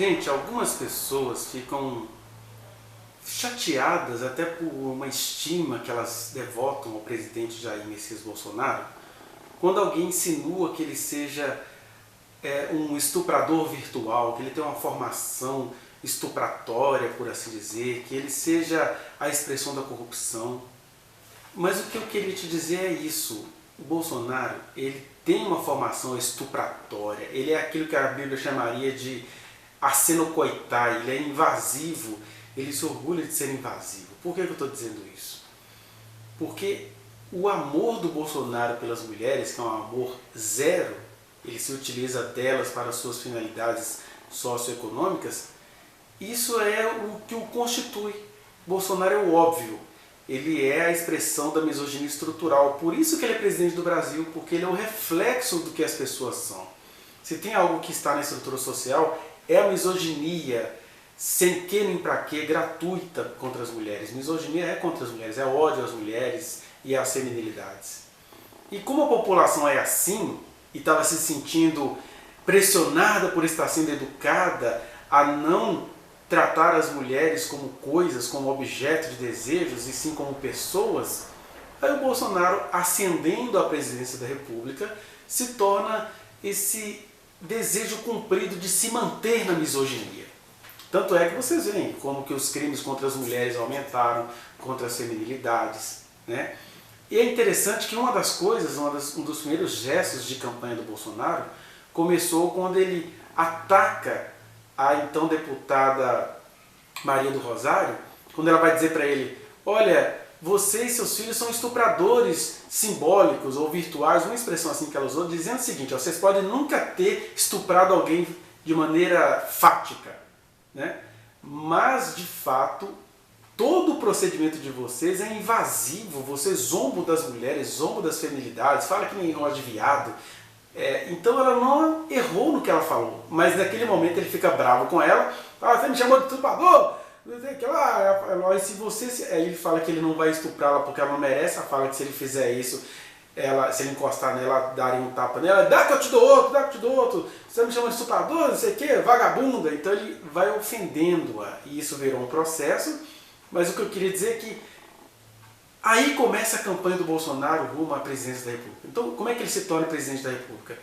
Gente, algumas pessoas ficam chateadas até por uma estima que elas devotam ao presidente Jair Messias Bolsonaro, quando alguém insinua que ele seja um estuprador virtual, que ele tem uma formação estupratória, por assim dizer, que ele seja a expressão da corrupção. Mas o que eu queria te dizer é isso: o Bolsonaro, ele tem uma formação estupratória, ele é aquilo que a Bíblia chamaria de acenocoitai, ele é invasivo, ele se orgulha de ser invasivo. Por que eu estou dizendo isso? Porque o amor do Bolsonaro pelas mulheres, que é um amor zero, ele se utiliza delas para suas finalidades socioeconômicas, isso é o que o constitui. Bolsonaro é o óbvio, ele é a expressão da misoginia estrutural, por isso que ele é presidente do Brasil, porque ele é o reflexo do que as pessoas são. Se tem algo que está na estrutura social, é a misoginia, sem que nem pra que, gratuita contra as mulheres. Misoginia é contra as mulheres, é ódio às mulheres e às feminilidades. E como a população é assim, e estava se sentindo pressionada por estar sendo educada a não tratar as mulheres como coisas, como objeto de desejos, e sim como pessoas, aí o Bolsonaro, ascendendo à presidência da República, se torna esse desejo cumprido de se manter na misoginia. Tanto é que vocês veem como que os crimes contra as mulheres aumentaram, contra as feminilidades, né? E é interessante que uma das coisas, um dos primeiros gestos de campanha do Bolsonaro, começou quando ele ataca a então deputada Maria do Rosário, quando ela vai dizer para ele: olha, você e seus filhos são estupradores simbólicos ou virtuais, uma expressão assim que ela usou, dizendo o seguinte: ó, vocês podem nunca ter estuprado alguém de maneira fática, né? Mas, de fato, todo o procedimento de vocês é invasivo, vocês zombam das mulheres, zombam das feminilidades, fala que nem gosta de viado. Então ela não errou no que ela falou, mas naquele momento ele fica bravo com ela: ah, você me chamou de estuprador? Aí se você, aí ele fala que ele não vai estuprá-la porque ela não merece, ela fala que se ele fizer isso, se ele encostar nela, daria um tapa nela: dá que eu te dou outro, dá que eu te dou outro, você me chama de estuprador, não sei o que, vagabunda. Então ele vai ofendendo-a, e isso virou um processo. Mas o que eu queria dizer é que aí começa a campanha do Bolsonaro rumo à presidência da República. Então, como é que ele se torna presidente da República?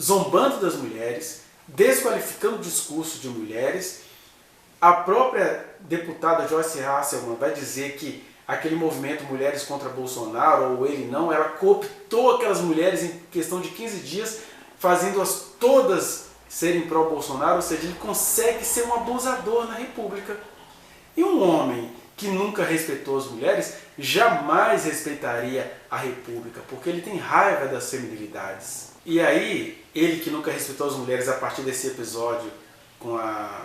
Zombando das mulheres, desqualificando o discurso de mulheres. A própria deputada Joyce Hasselmann vai dizer que aquele movimento Mulheres contra Bolsonaro, ou ele não, ela cooptou aquelas mulheres em questão de 15 dias, fazendo-as todas serem pró-Bolsonaro, ou seja, ele consegue ser um abusador na República. E um homem que nunca respeitou as mulheres jamais respeitaria a República, porque ele tem raiva das feminilidades. E aí, ele que nunca respeitou as mulheres, a partir desse episódio com a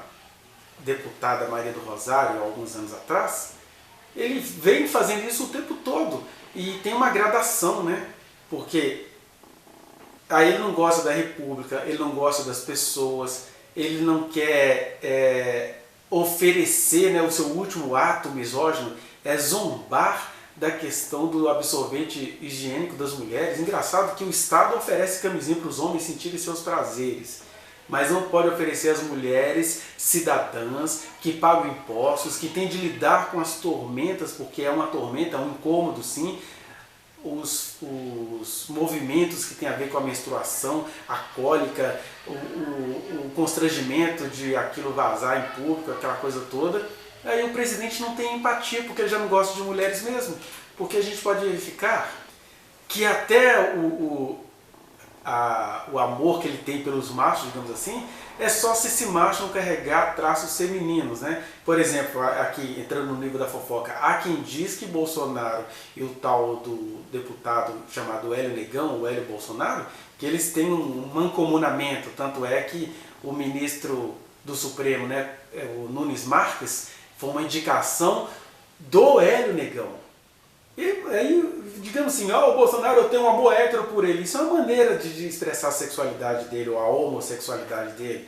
deputada Maria do Rosário, há alguns anos atrás, ele vem fazendo isso o tempo todo. E tem uma gradação, né? Porque aí ele não gosta da República, ele não gosta das pessoas, ele não quer oferecer, né, o seu último ato misógino é zombar da questão do absorvente higiênico das mulheres. Engraçado que o Estado oferece camisinha para os homens sentirem seus prazeres, mas não pode oferecer às mulheres cidadãs que pagam impostos, que têm de lidar com as tormentas, porque é uma tormenta, é um incômodo sim, os movimentos que tem a ver com a menstruação, a cólica, o constrangimento de aquilo vazar em público, aquela coisa toda. Aí o presidente não tem empatia, porque ele já não gosta de mulheres mesmo. Porque a gente pode verificar que até o amor que ele tem pelos machos, digamos assim, é só se esse macho não carregar traços femininos, né? Por exemplo, aqui entrando no nível da fofoca, há quem diz que Bolsonaro e o tal do deputado chamado Hélio Negão, o Hélio Bolsonaro, que eles têm um mancomunamento, tanto é que o ministro do Supremo, né, o Nunes Marques, foi uma indicação do Hélio Negão. E aí, digamos assim, o Bolsonaro, eu tenho um amor hétero por ele. Isso é uma maneira de expressar a sexualidade dele, ou a homossexualidade dele.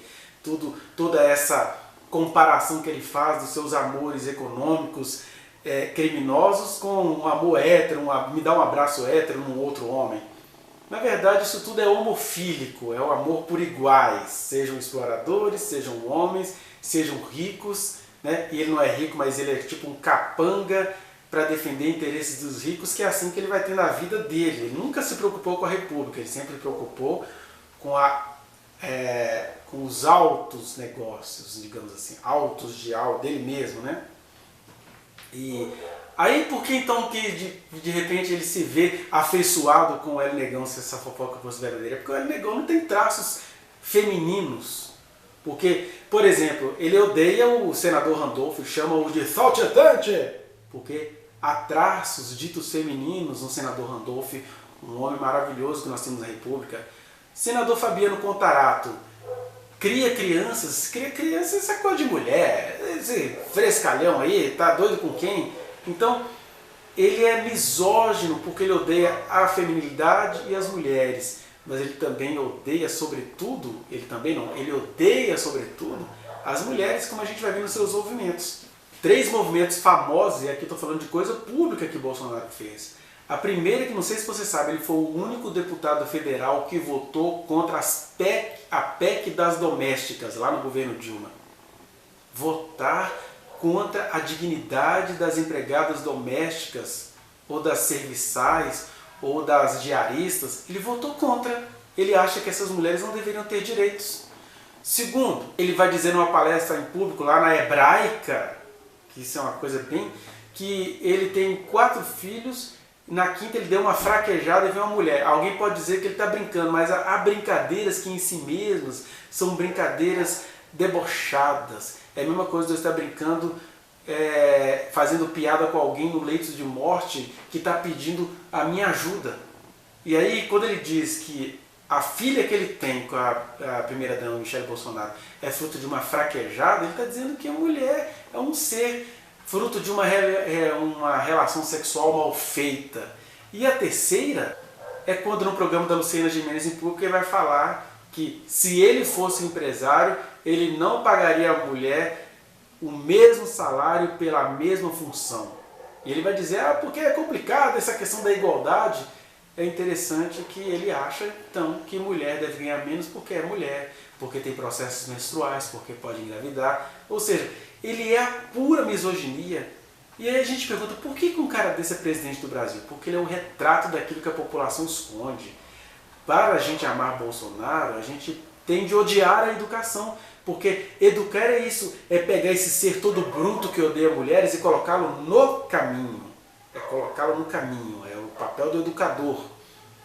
Toda essa comparação que ele faz dos seus amores econômicos criminosos com um amor hétero, me dá um abraço hétero num outro homem. Na verdade, isso tudo é homofílico, é o amor por iguais, sejam exploradores, sejam homens, sejam ricos, né? E ele não é rico, mas ele é tipo um capanga para defender interesses dos ricos, que é assim que ele vai ter na vida dele. Ele nunca se preocupou com a república, ele sempre se preocupou com, com os altos negócios, digamos assim, dele mesmo, né? E aí por que então que de repente ele se vê afeiçoado com o Hélio Negão, se essa fofoca fosse verdadeira? Porque o Hélio Negão não tem traços femininos. Porque, por exemplo, ele odeia o senador Randolph, chama-o de saltitante, porque há traços ditos femininos no senador Randolph, um homem maravilhoso que nós temos na República. Senador Fabiano Contarato cria crianças é coisa de mulher, esse frescalhão aí, tá doido com quem? Então, ele é misógino porque ele odeia a feminilidade e as mulheres, mas ele também odeia sobretudo, ele odeia sobretudo as mulheres, como a gente vai ver nos seus movimentos. 3 movimentos famosos, e aqui estou falando de coisa pública que Bolsonaro fez. A primeira, que não sei se você sabe, ele foi o único deputado federal que votou contra a PEC das domésticas, lá no governo Dilma. Votar contra a dignidade das empregadas domésticas, ou das serviçais, ou das diaristas, ele votou contra. Ele acha que essas mulheres não deveriam ter direitos. Segundo, ele vai dizer numa palestra em público, lá na Hebraica, que isso é uma coisa bem... que ele tem 4 filhos, na quinta ele deu uma fraquejada e veio uma mulher. Alguém pode dizer que ele está brincando, mas há brincadeiras que em si mesmas são brincadeiras debochadas. É a mesma coisa de eu estar brincando, fazendo piada com alguém no leito de morte que está pedindo a minha ajuda. E aí, quando ele diz que a filha que ele tem com a primeira-dama, Michele Bolsonaro, é fruto de uma fraquejada, ele está dizendo que a mulher é um ser fruto de uma relação sexual mal feita. E a terceira é quando no programa da Luciana Gimenez em público ele vai falar que se ele fosse empresário, ele não pagaria à mulher o mesmo salário pela mesma função. E ele vai dizer, porque é complicado essa questão da igualdade. É interessante que ele acha, então, que mulher deve ganhar menos porque é mulher, porque tem processos menstruais, porque pode engravidar. Ou seja, ele é a pura misoginia. E aí a gente pergunta, por que um cara desse é presidente do Brasil? Porque ele é um retrato daquilo que a população esconde. Para a gente amar Bolsonaro, a gente tem de odiar a educação. Porque educar é isso, é pegar esse ser todo bruto que odeia mulheres e colocá-lo no caminho. É colocá-lo no caminho, é o papel do educador.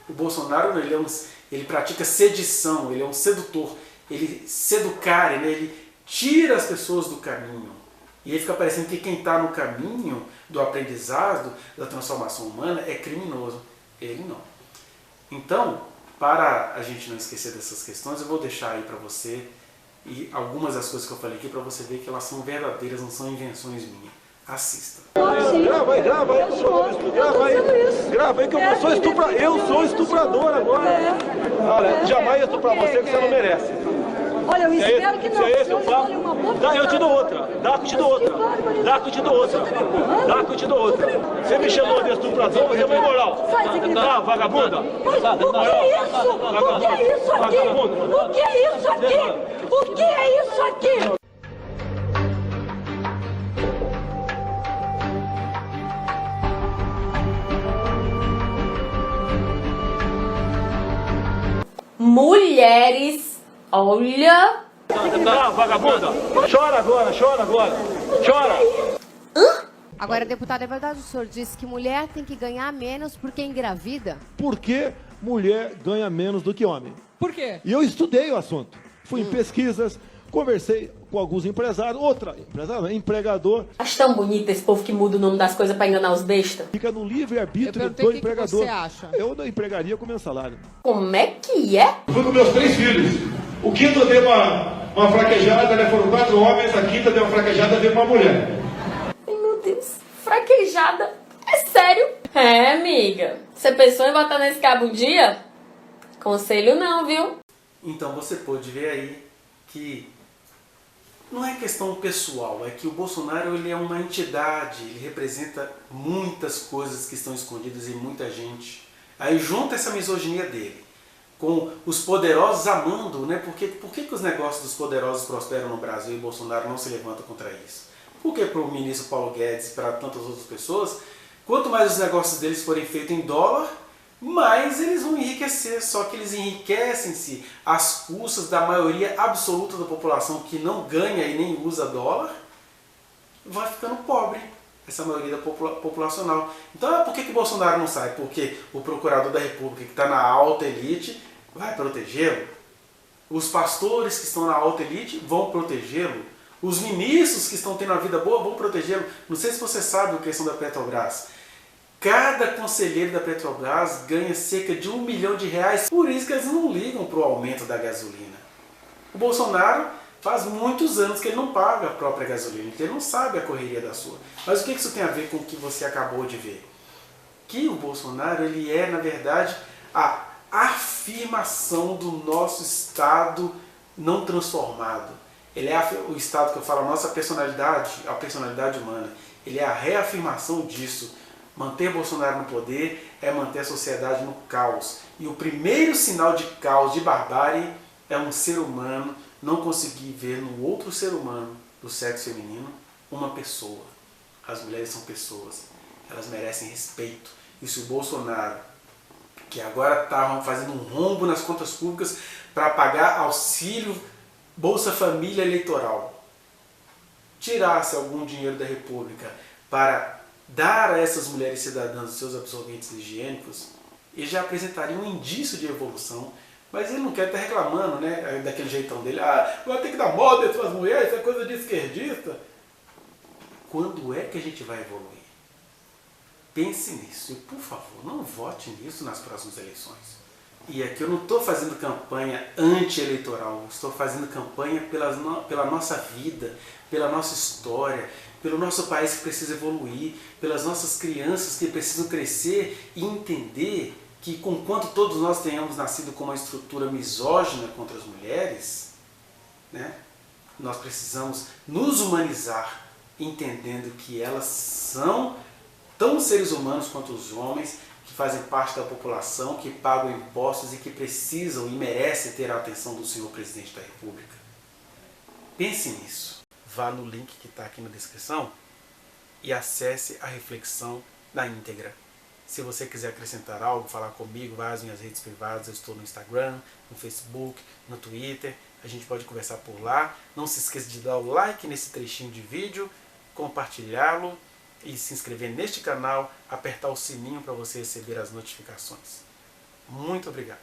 O Bolsonaro, ele pratica sedição, ele é um sedutor. Ele seducar, ele tira as pessoas do caminho. E aí fica parecendo que quem está no caminho do aprendizado, da transformação humana, é criminoso. Ele não. Então, para a gente não esquecer dessas questões, eu vou deixar aí para você e algumas das coisas que eu falei aqui para você ver que elas são verdadeiras, não são invenções minhas. Assista. Grava aí, grava aí, grava aí que eu sou estuprador agora. Olha, jamais estuprar você que você não merece. Olha, eu espero que não. Se é esse o papo, eu te dou outra. Dá que eu te dou outra. Dá que eu te dou outra. Dá que eu te dou outra. Você me chamou de estuprador, você é uma imoral. Tá, vagabunda? O que é isso? O que é isso aqui? O que é isso aqui? O que é isso aqui? Mulheres, olha... Tá, vagabunda? Chora agora, chora agora. Chora. Agora, deputado, é verdade, o senhor disse que mulher tem que ganhar menos porque engravida? Por que mulher ganha menos do que homem? Por quê? E eu estudei o assunto. Fui em pesquisas, conversei com alguns empresários, empregador. Acho tão bonito esse povo que muda o nome das coisas pra enganar os bestas. Fica no livre-arbítrio Eu do perguntei o que empregador. você acha. Eu não empregaria com meu salário. Como é que é? Fui com meus 3 filhos. O quinto deu uma fraquejada, né? Foram 4 homens, a quinta deu uma fraquejada, veio uma mulher. Ai, meu Deus, fraquejada. É sério? É, amiga. Você pensou em botar nesse cabo um dia? Conselho não, viu? Então você pode ver aí que não é questão pessoal, é que o Bolsonaro ele é uma entidade, ele representa muitas coisas que estão escondidas em muita gente. Aí junta essa misoginia dele com os poderosos amando, né? Por que os negócios dos poderosos prosperam no Brasil e Bolsonaro não se levanta contra isso? Por que para o ministro Paulo Guedes e para tantas outras pessoas, quanto mais os negócios deles forem feitos em dólar, mais eles vão enriquecer. Só que eles enriquecem-se às custas da maioria absoluta da população que não ganha e nem usa dólar, vai ficando pobre, essa maioria da populacional. Então, por que Bolsonaro não sai? Porque o procurador da República, que está na alta elite, vai protegê-lo. Os pastores que estão na alta elite vão protegê-lo. Os ministros que estão tendo uma vida boa vão protegê-lo. Não sei se você sabe a questão da Petrobras. Cada conselheiro da Petrobras ganha cerca de R$1 milhão. Por isso que eles não ligam para o aumento da gasolina. O Bolsonaro faz muitos anos que ele não paga a própria gasolina, que ele não sabe a correria da sua. Mas o que isso tem a ver com o que você acabou de ver? Que o Bolsonaro, ele é, na verdade, a afirmação do nosso Estado não transformado. Ele é o Estado que eu falo, a nossa personalidade, a personalidade humana. Ele é a reafirmação disso. Manter Bolsonaro no poder é manter a sociedade no caos. E o primeiro sinal de caos, de barbárie, é um ser humano não conseguir ver no outro ser humano do sexo feminino uma pessoa. As mulheres são pessoas. Elas merecem respeito. E se o Bolsonaro, que agora está fazendo um rombo nas contas públicas para pagar auxílio Bolsa Família eleitoral, tirasse algum dinheiro da República para dar a essas mulheres cidadãs os seus absorventes higiênicos, ele já apresentaria um indício de evolução. Mas ele não quer estar reclamando, né, daquele jeitão dele. Vai ter que dar moda para as mulheres, isso é coisa de esquerdista. Quando é que a gente vai evoluir? Pense nisso e, por favor, não vote nisso nas próximas eleições. E aqui eu não estou fazendo campanha anti-eleitoral, estou fazendo campanha pela nossa vida, pela nossa história, pelo nosso país que precisa evoluir, pelas nossas crianças que precisam crescer e entender que, conquanto todos nós tenhamos nascido com uma estrutura misógina contra as mulheres, né, nós precisamos nos humanizar, entendendo que elas são tão seres humanos quanto os homens, que fazem parte da população, que pagam impostos e que precisam e merecem ter a atenção do senhor presidente da República. Pense nisso. Vá no link que está aqui na descrição e acesse a reflexão na íntegra. Se você quiser acrescentar algo, falar comigo, vá às minhas redes privadas, eu estou no Instagram, no Facebook, no Twitter, a gente pode conversar por lá. Não se esqueça de dar o like nesse trechinho de vídeo, compartilhá-lo e se inscrever neste canal, apertar o sininho para você receber as notificações. Muito obrigado.